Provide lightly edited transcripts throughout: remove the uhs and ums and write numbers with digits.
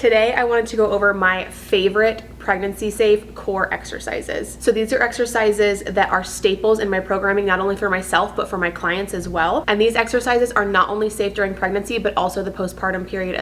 Today I wanted to go over my favorite pregnancy safe core exercises. So these are exercises that are staples in my programming, not only for myself, but for my clients as well. And these exercises are not only safe during pregnancy, but also the postpartum period.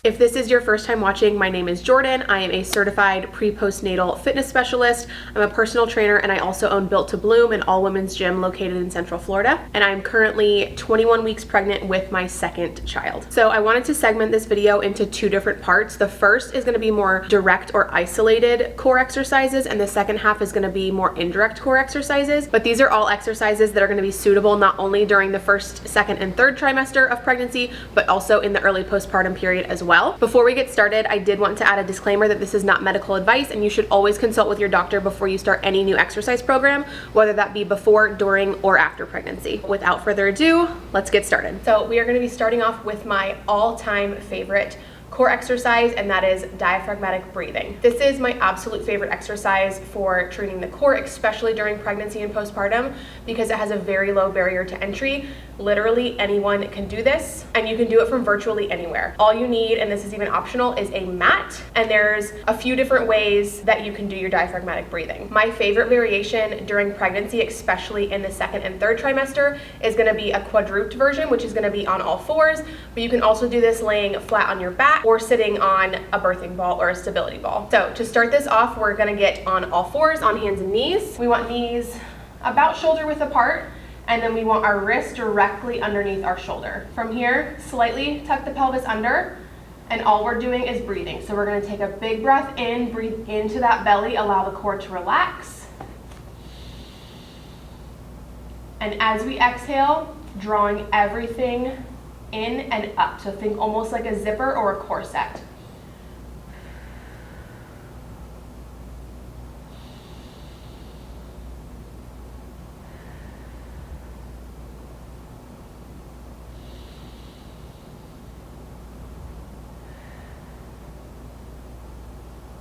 If this is your first time watching, my name is Jordan. I am a certified pre-postnatal fitness specialist. I'm a personal trainer, and I also own Built to Bloom, an all-women's gym located in Central Florida. And I'm currently 21 weeks pregnant with my second child. So I wanted to segment this video into two different parts. The first is gonna be more direct or isolated core exercises, and the second half is gonna be more indirect core exercises. But these are all exercises that are gonna be suitable not only during the first, second, and third trimester of pregnancy, but also in the early postpartum period as well. Before we get started, I did want to add a disclaimer that this is not medical advice, and you should always consult with your doctor before you start any new exercise program, whether that be before, during, or after pregnancy. Without further ado, let's get started. So we are going to be starting off with my all-time favorite core exercise, and that is diaphragmatic breathing. This is my absolute favorite exercise for training the core, especially during pregnancy and postpartum, because it has a very low barrier to entry. Literally anyone can do this, and you can do it from virtually anywhere. All you need, and this is even optional, is a mat, and there's a few different ways that you can do your diaphragmatic breathing. My favorite variation during pregnancy, especially in the second and third trimester, is gonna be a quadruped version, which is gonna be on all fours, but you can also do this laying flat on your back or sitting on a birthing ball or a stability ball. So to start this off, we're gonna get on all fours, on hands and knees. We want knees about shoulder width apart, and then we want our wrist directly underneath our shoulder. From here, slightly tuck the pelvis under, and all we're doing is breathing. So we're gonna take a big breath in, breathe into that belly, allow the core to relax. And as we exhale, drawing everything in and up. So think almost like a zipper or a corset.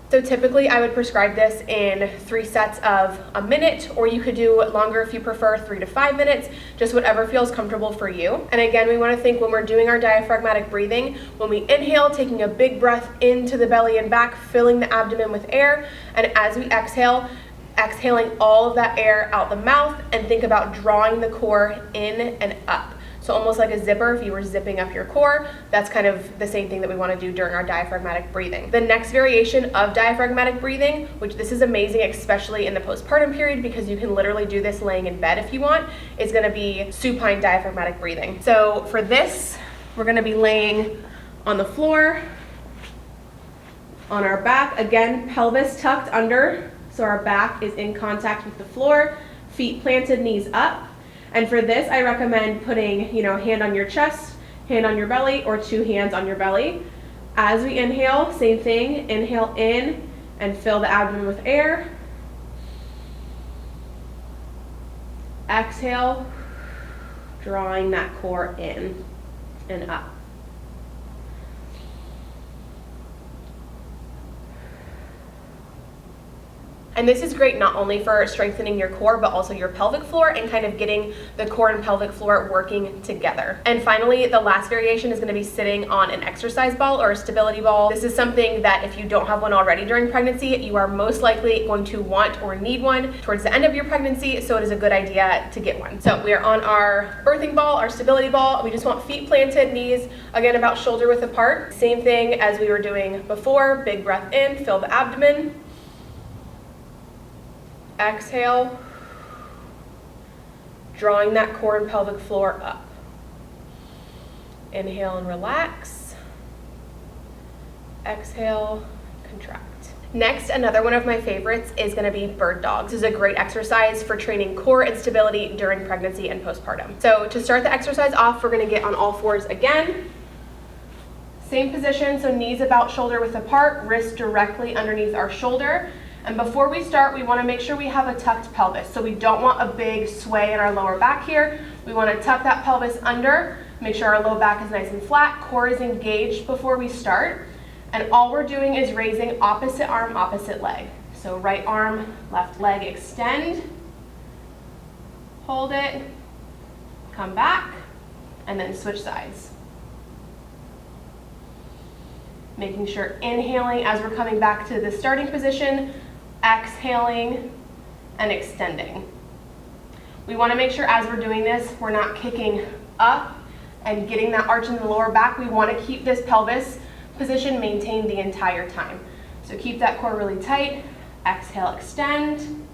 So typically I would prescribe this in 3 sets of a minute, or you could do longer if you prefer, 3 to 5 minutes, just whatever feels comfortable for you. And again, we want to think when we're doing our diaphragmatic breathing, when we inhale, taking a big breath into the belly and back, filling the abdomen with air, and as we exhale, exhaling all of that air out the mouth, and think about drawing the core in and up. So almost like a zipper, if you were zipping up your core, that's kind of the same thing that we want to do during our diaphragmatic breathing. The next variation of diaphragmatic breathing, which this is amazing, especially in the postpartum period, because you can literally do this laying in bed if you want, is going to be supine diaphragmatic breathing. So for this, we're going to be laying on the floor, on our back, again, pelvis tucked under, so our back is in contact with the floor, feet planted, knees up. And for this, I recommend putting, hand on your chest, hand on your belly, or 2 hands on your belly. As we inhale, same thing, inhale in and fill the abdomen with air. Exhale, drawing that core in and up. And this is great not only for strengthening your core, but also your pelvic floor, and kind of getting the core and pelvic floor working together. And finally, the last variation is going to be sitting on an exercise ball or a stability ball. This is something that if you don't have one already during pregnancy, you are most likely going to want or need one towards the end of your pregnancy, so it is a good idea to get one. So we are on our birthing ball, our stability ball. We just want feet planted, knees, again, about shoulder width apart. Same thing as we were doing before. Big breath in, fill the abdomen. Exhale, drawing that core and pelvic floor up. Inhale and relax. Exhale, contract. Next, another one of my favorites is going to be bird dogs. This is a great exercise for training core and stability during pregnancy and postpartum. So to start the exercise off, we're going to get on all fours again. Same position, so knees about shoulder width apart, wrists directly underneath our shoulder. And before we start, we want to make sure we have a tucked pelvis. So we don't want a big sway in our lower back here. We want to tuck that pelvis under, make sure our low back is nice and flat, core is engaged before we start. And all we're doing is raising opposite arm, opposite leg. So right arm, left leg, extend. hold it, come back, and then switch sides. Making sure inhaling as we're coming back to the starting position, exhaling and extending. We want to make sure as we're doing this, we're not kicking up and getting that arch in the lower back. We want to keep this pelvis position maintained the entire time. So keep that core really tight. Exhale, extend.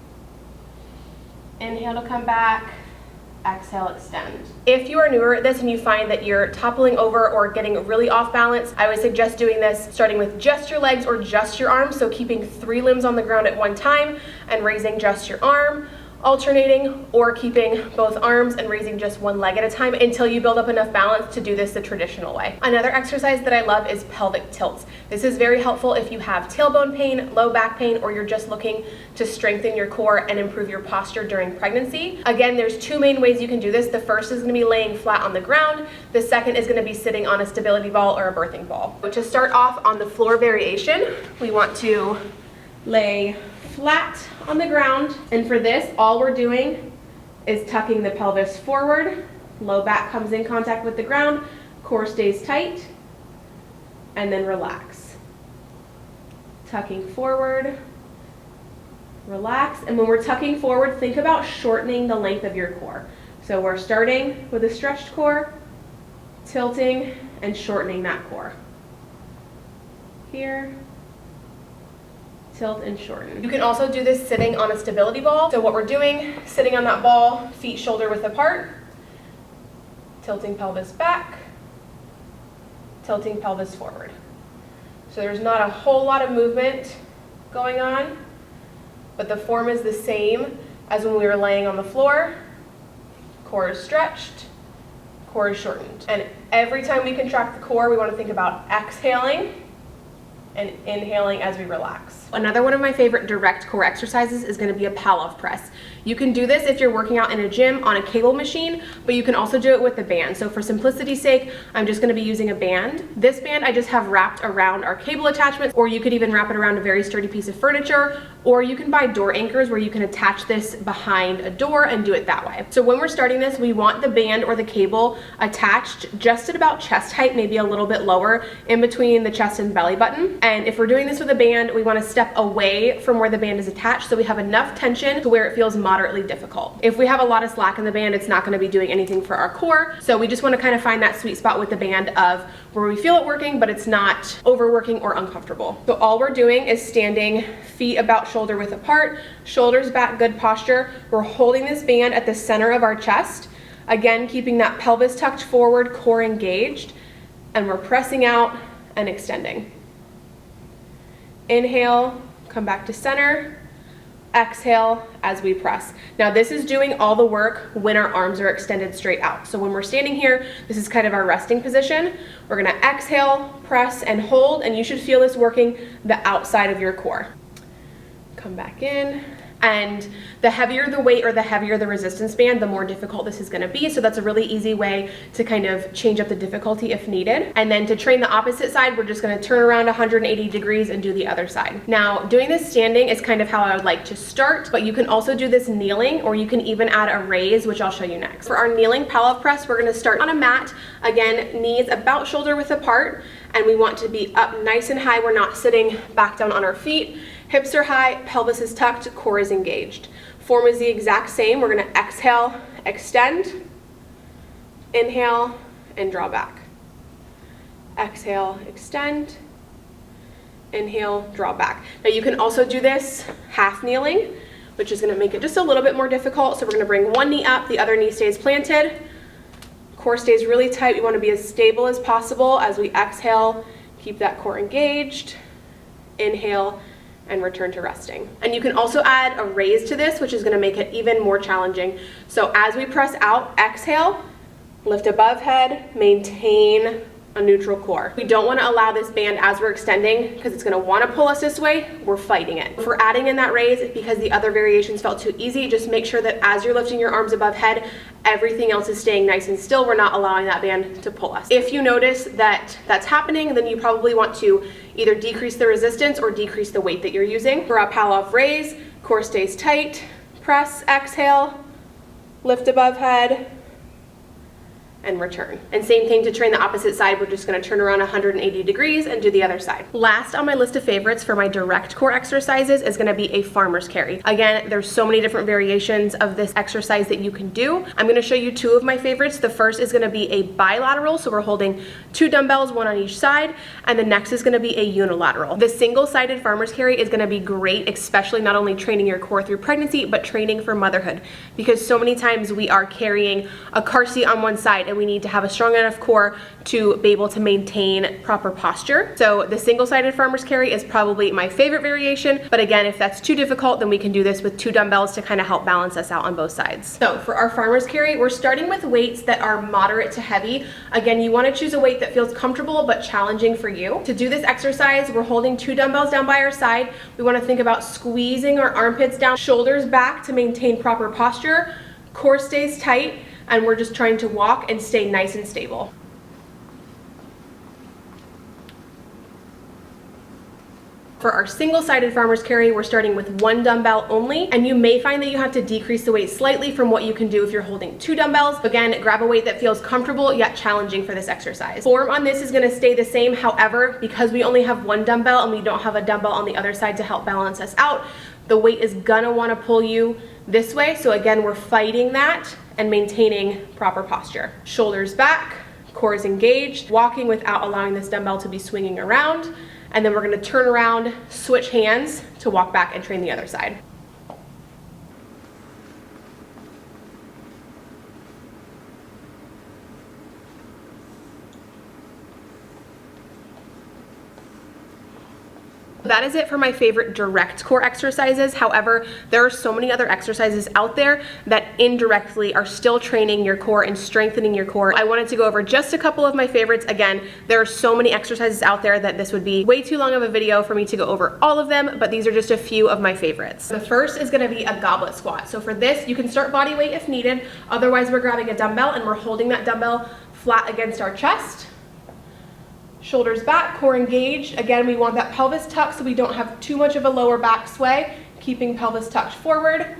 Inhale to come back. Exhale, extend. If you are newer at this and you find that you're toppling over or getting really off balance, I would suggest doing this starting with just your legs or just your arms. So keeping 3 limbs on the ground at one time and raising just your arm, alternating, or keeping both arms and raising just one leg at a time until you build up enough balance to do this the traditional way. Another exercise that I love is pelvic tilts. This is very helpful if you have tailbone pain, low back pain, or you're just looking to strengthen your core and improve your posture during pregnancy. Again, there's 2 main ways you can do this. The first is going to be laying flat on the ground. The second is going to be sitting on a stability ball or a birthing ball. So to start off on the floor variation, we want to lay flat on the ground, and for this all we're doing is tucking the pelvis forward, low back comes in contact with the ground, core stays tight, and then relax. Tucking forward, relax, and when we're tucking forward, think about shortening the length of your core. So we're starting with a stretched core, tilting and shortening that core. Here, tilt and shorten. You can also do this sitting on a stability ball. So what we're doing, sitting on that ball, feet shoulder width apart, tilting pelvis back, tilting pelvis forward. So there's not a whole lot of movement going on, but the form is the same as when we were laying on the floor. Core is stretched, core is shortened. And every time we contract the core, we want to think about exhaling and inhaling as we relax. Another one of my favorite direct core exercises is going to be a PALLOF press. You can do this if you're working out in a gym on a cable machine, but you can also do it with the band. So for simplicity's sake, I'm just going to be using a band. This band I just have wrapped around our cable attachments, or you could even wrap it around a very sturdy piece of furniture, or you can buy door anchors where you can attach this behind a door and do it that way. So when we're starting this, we want the band or the cable attached just at about chest height, maybe a little bit lower in between the chest and belly button. And if we're doing this with a band, we want to step away from where the band is attached so we have enough tension to where it feels moderately difficult. If we have a lot of slack in the band, it's not going to be doing anything for our core. So we just want to kind of find that sweet spot with the band of where we feel it working, but it's not overworking or uncomfortable. So all we're doing is standing feet about shoulder width apart, shoulders back, good posture. We're holding this band at the center of our chest. Again, keeping that pelvis tucked forward, core engaged, and we're pressing out and extending. Inhale, come back to center, exhale as we press. Now this is doing all the work when our arms are extended straight out. So when we're standing here, this is kind of our resting position. We're gonna exhale, press and hold, and you should feel this working the outside of your core. Come back in. And the heavier the weight or the heavier the resistance band, the more difficult this is going to be. So that's a really easy way to kind of change up the difficulty if needed. And then to train the opposite side, we're just going to turn around 180 degrees and do the other side. Now, doing this standing is kind of how I would like to start, but you can also do this kneeling, or you can even add a raise, which I'll show you next. For our kneeling PALLOF press, we're going to start on a mat. Again, knees about shoulder width apart, and we want to be up nice and high. We're not sitting back down on our feet. Hips are high, pelvis is tucked, core is engaged. Form is the exact same. We're going to exhale, extend, inhale, and draw back. Exhale, extend, inhale, draw back. Now you can also do this half kneeling, which is going to make it just a little bit more difficult. So we're going to bring one knee up, the other knee stays planted. Core stays really tight. We want to be as stable as possible as we exhale. Keep that core engaged. Inhale, and return to resting. And you can also add a raise to this, which is going to make it even more challenging. So as we press out, exhale, lift above head, maintain a neutral core. We don't want to allow this band as we're extending because it's going to want to pull us this way. We're fighting it. If we're adding in that raise because the other variations felt too easy, just make sure that as you're lifting your arms above head, everything else is staying nice and still. We're not allowing that band to pull us. If you notice that that's happening, then you probably want to either decrease the resistance or decrease the weight that you're using. For our PALLOF raise, core stays tight, press, exhale, lift above head, and return. And same thing to train the opposite side. We're just going to turn around 180 degrees and do the other side. Last on my list of favorites for my direct core exercises is going to be a farmer's carry. Again, there's so many different variations of this exercise that you can do. I'm going to show you two of my favorites. The first is going to be a bilateral, so we're holding 2 dumbbells, 1 on each side, and the next is going to be a unilateral. The single-sided farmer's carry is going to be great, especially not only training your core through pregnancy, but training for motherhood, because so many times we are carrying a car seat on one side and we need to have a strong enough core to be able to maintain proper posture. So the single-sided farmer's carry is probably my favorite variation, but again, if that's too difficult, then we can do this with 2 dumbbells to kind of help balance us out on both sides. So for our farmer's carry, we're starting with weights that are moderate to heavy. Again, you want to choose a weight that feels comfortable but challenging for you. To do this exercise, we're holding 2 dumbbells down by our side. We want to think about squeezing our armpits down, shoulders back to maintain proper posture, core stays tight, and we're just trying to walk and stay nice and stable. For our single-sided farmer's carry, we're starting with 1 dumbbell only, and you may find that you have to decrease the weight slightly from what you can do if you're holding 2 dumbbells. Again, grab a weight that feels comfortable yet challenging for this exercise. Form on this is going to stay the same. However, because we only have 1 dumbbell and we don't have a dumbbell on the other side to help balance us out, the weight is gonna want to pull you this way. So again, we're fighting that and maintaining proper posture. Shoulders back, core is engaged, walking without allowing this dumbbell to be swinging around. And then we're going to turn around, switch hands to walk back and train the other side. That is it for my favorite direct core exercises. However, there are so many other exercises out there that indirectly are still training your core and strengthening your core. I wanted to go over just a couple of my favorites. Again, there are so many exercises out there that this would be way too long of a video for me to go over all of them, but these are just a few of my favorites. The first is going to be a goblet squat. So for this, you can start body weight if needed. Otherwise, we're grabbing a dumbbell and we're holding that dumbbell flat against our chest. Shoulders back, core engaged. Again, we want that pelvis tucked so we don't have too much of a lower back sway. Keeping pelvis tucked forward.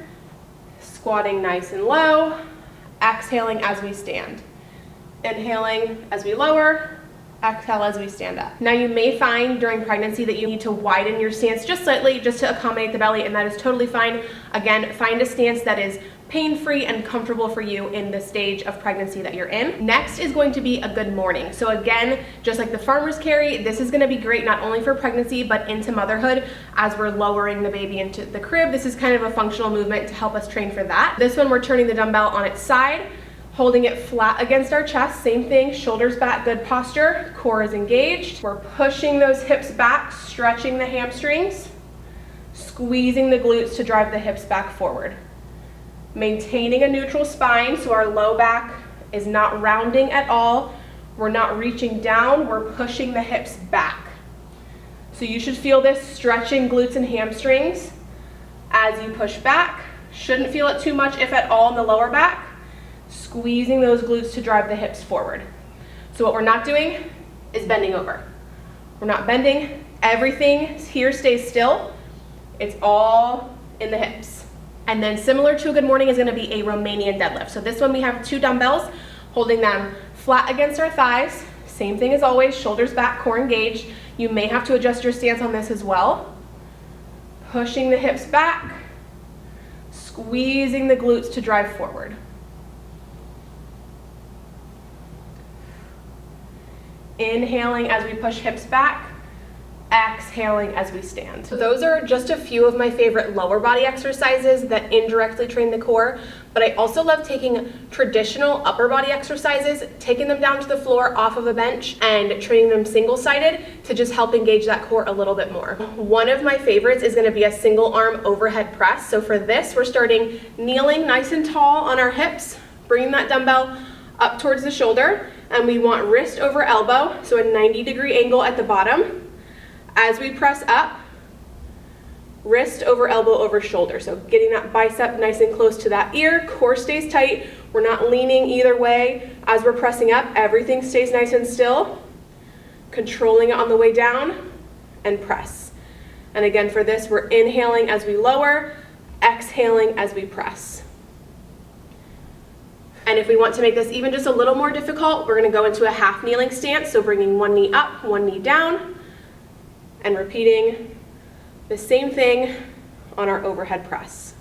Squatting nice and low. Exhaling as we stand. Inhaling as we lower. Exhale as we stand up. Now you may find during pregnancy that you need to widen your stance just slightly just to accommodate the belly, and that is totally fine. Again, find a stance that is pain-free and comfortable for you in the stage of pregnancy that you're in. Next is going to be a good morning. So again, just like the farmer's carry, this is going to be great not only for pregnancy but into motherhood as we're lowering the baby into the crib. This is kind of a functional movement to help us train for that. This one we're turning the dumbbell on its side, holding it flat against our chest. Same thing, shoulders back, good posture, core is engaged. We're pushing those hips back, stretching the hamstrings, squeezing the glutes to drive the hips back forward. Maintaining a neutral spine so our low back is not rounding at all. We're not reaching down, we're pushing the hips back. So you should feel this stretching glutes and hamstrings as you push back. Shouldn't feel it too much, if at all, in the lower back. Squeezing those glutes to drive the hips forward. So what we're not doing is bending over. We're not bending. Everything here stays still. It's all in the hips. And then similar to a good morning is going to be a Romanian deadlift. So this one we have 2 dumbbells, holding them flat against our thighs. Same thing as always, shoulders back, core engaged. You may have to adjust your stance on this as well. Pushing the hips back, squeezing the glutes to drive forward. Inhaling as we push hips back, exhaling as we stand. So those are just a few of my favorite lower body exercises that indirectly train the core, but I also love taking traditional upper body exercises, taking them down to the floor off of a bench and training them single-sided to just help engage that core a little bit more. One of my favorites is going to be a single arm overhead press. So for this, we're starting kneeling nice and tall on our hips, bringing that dumbbell up towards the shoulder, and we want wrist over elbow, so a 90-degree angle at the bottom. As we press up, wrist over elbow over shoulder. So getting that bicep nice and close to that ear, core stays tight. We're not leaning either way. As we're pressing up, everything stays nice and still. Controlling it on the way down and press. And again, for this, we're inhaling as we lower, exhaling as we press. And if we want to make this even just a little more difficult, we're gonna go into a half kneeling stance. So bringing one knee up, one knee down, and repeating the same thing on our overhead press.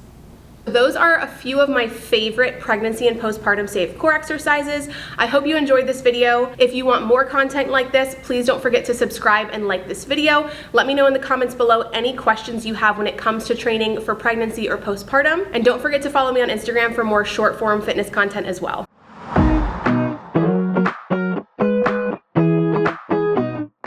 Those are a few of my favorite pregnancy and postpartum safe core exercises. I hope you enjoyed this video. If you want more content like this, please don't forget to subscribe and like this video. Let me know in the comments below any questions you have when it comes to training for pregnancy or postpartum. And don't forget to follow me on Instagram for more short form fitness content as well.